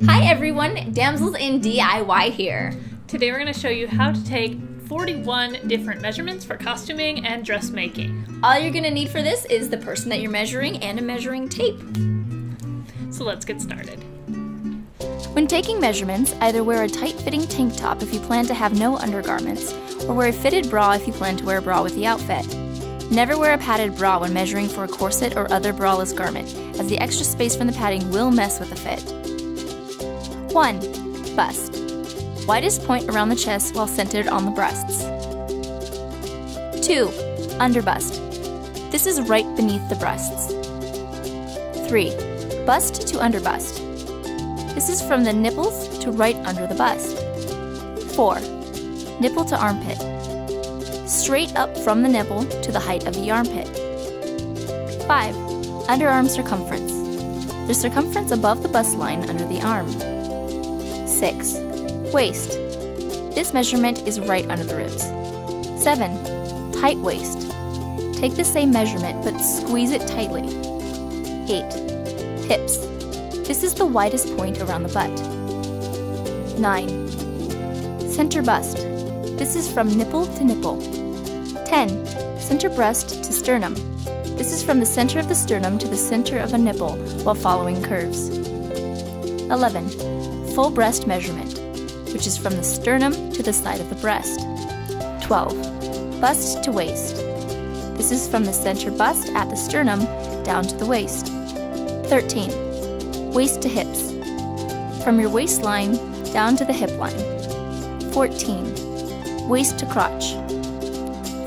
Hi everyone, Damsels in DIY here. Today we're going to show you how to take 41 different measurements for costuming and dressmaking. All you're going to need for this is the person that you're measuring and a measuring tape. So let's get started. When taking measurements, either wear a tight-fitting tank top if you plan to have no undergarments, or wear a fitted bra if you plan to wear a bra with the outfit. Never wear a padded bra when measuring for a corset or other braless garment, as the extra space from the padding will mess with the fit. 1. Bust. Widest point around the chest while centered on the breasts. 2. Underbust. This is right beneath the breasts. 3. Bust to underbust. This is from the nipples to right under the bust. 4. Nipple to armpit. Straight up from the nipple to the height of the armpit. 5. Underarm circumference. The circumference above the bust line under the arm. 6. Waist. This measurement is right under the ribs. 7. Tight waist. Take the same measurement but squeeze it tightly. 8. Hips. This is the widest point around the butt. 9. Center bust. This is from nipple to nipple. 10. Center breast to sternum. This is from the center of the sternum to the center of a nipple while following curves. 11. Full breast measurement, which is from the sternum to the side of the breast. 12. Bust to waist. This is from the center bust at the sternum down to the waist. 13. Waist to hips. From your waistline down to the hip line. 14. Waist to crotch.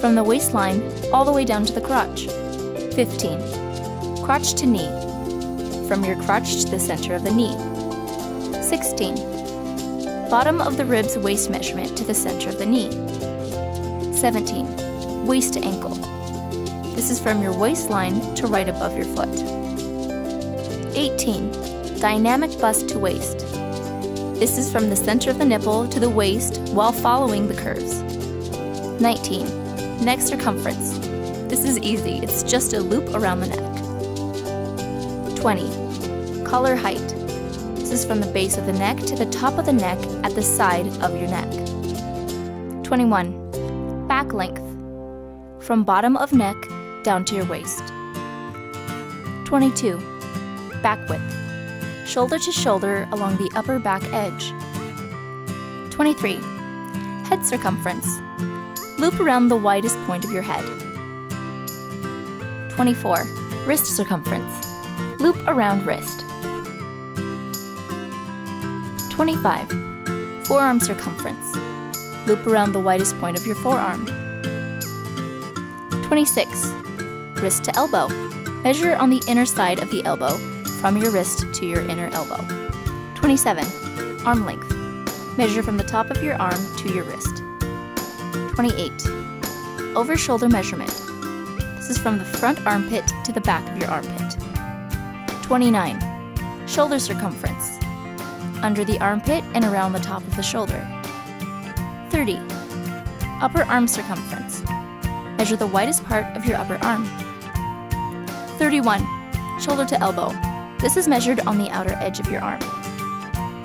From the waistline all the way down to the crotch. 15. Crotch to knee. From your crotch to the center of the knee. 16. Bottom of the ribs waist measurement to the center of the knee. 17. Waist to ankle. This is from your waistline to right above your foot. 18. Dynamic bust to waist. This is from the center of the nipple to the waist while following the curves. 19. Neck circumference. This is easy, it's just a loop around the neck. 20. Collar height. This is from the base of the neck to the top of the neck at the side of your neck. 21. Back length. From bottom of neck down to your waist. 22. Back width. Shoulder to shoulder along the upper back edge. 23. Head circumference. Loop around the widest point of your head. 24. Wrist circumference. Loop around wrist. 25. Forearm circumference. Loop around the widest point of your forearm. 26. Wrist to elbow. Measure on the inner side of the elbow from your wrist to your inner elbow. 27. Arm length. Measure from the top of your arm to your wrist. 28. Over shoulder measurement. This is from the front armpit to the back of your armpit. 29. Shoulder circumference. Under the armpit and around the top of the shoulder. 30. Upper arm circumference. Measure the widest part of your upper arm. 31. Shoulder to elbow. This is measured on the outer edge of your arm.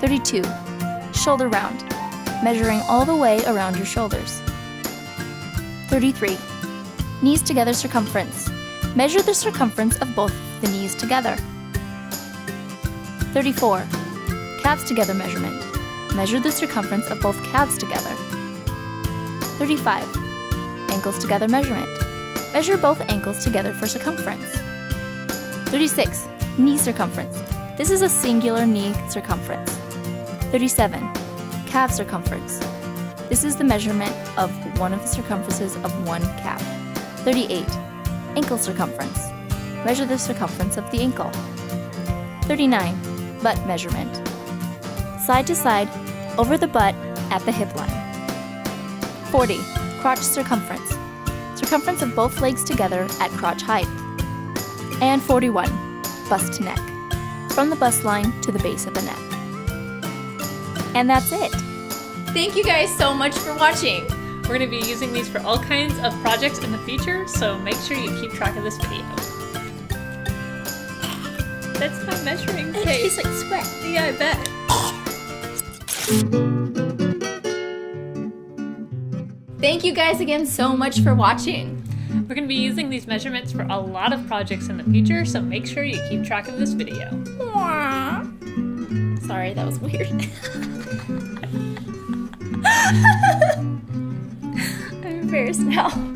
32. Shoulder round. Measuring all the way around your shoulders. 33. Knees together circumference. Measure the circumference of both the knees together. 34. Calves together measurement. Measure the circumference of both calves together. 35. Ankles together measurement. Measure both ankles together for circumference. 36. Knee circumference. This is a singular knee circumference. 37. Calf circumference. This is the measurement of one of the circumferences of one calf. 38. Ankle circumference. Measure the circumference of the ankle. 39. Butt measurement. Side to side, over the butt, at the hip line. 40. Crotch circumference. Circumference of both legs together at crotch height. And 41. Bust to neck. From the bust line to the base of the neck. And that's it. Thank you guys so much for watching. We're going to be using these for all kinds of projects in the future, so make sure you keep track of this video. That's my measuring tape. It tastes like sweat. Yeah, I bet. Thank you guys again so much for watching. We're going to be using these measurements for a lot of projects in the future, so make sure you keep track of this video. Sorry, that was weird. I'm embarrassed now.